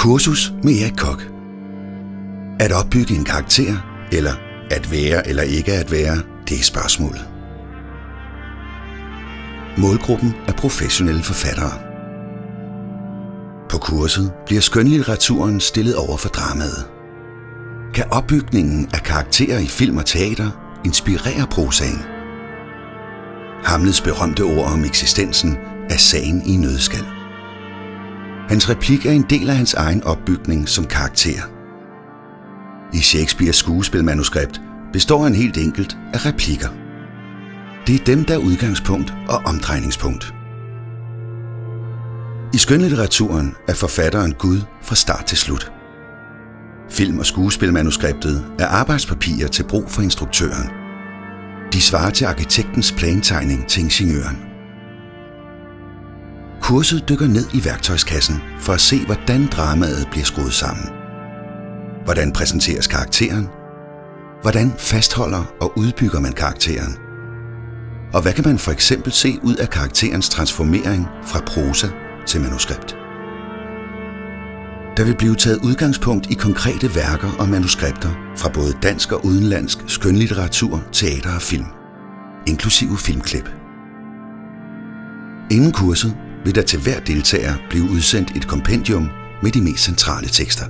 Kursus med Erik Koch. At opbygge en karakter, eller at være eller ikke at være, det er spørgsmålet. Målgruppen er professionelle forfattere. På kurset bliver skønlitteraturen stillet over for dramaet. Kan opbygningen af karakterer i film og teater inspirere prosaen? Hamlets berømte ord om eksistensen er sagen i nøddeskal. Hans replik er en del af hans egen opbygning som karakter. I Shakespeares skuespilmanuskript består han helt enkelt af replikker. Det er dem, der er udgangspunkt og omdrejningspunkt. I skønlitteraturen er forfatteren Gud fra start til slut. Film- og skuespilmanuskriptet er arbejdspapirer til brug for instruktøren. De svarer til arkitektens plantegning til ingeniøren. Kurset dykker ned i værktøjskassen for at se, hvordan dramaet bliver skruet sammen. Hvordan præsenteres karakteren? Hvordan fastholder og udbygger man karakteren? Og hvad kan man for eksempel se ud af karakterens transformering fra prosa til manuskript? Der vil blive taget udgangspunkt i konkrete værker og manuskripter fra både dansk og udenlandsk skønlitteratur, teater og film, inklusive filmklip. Inden kurset vil der til hver deltager blive udsendt et kompendium med de mest centrale tekster.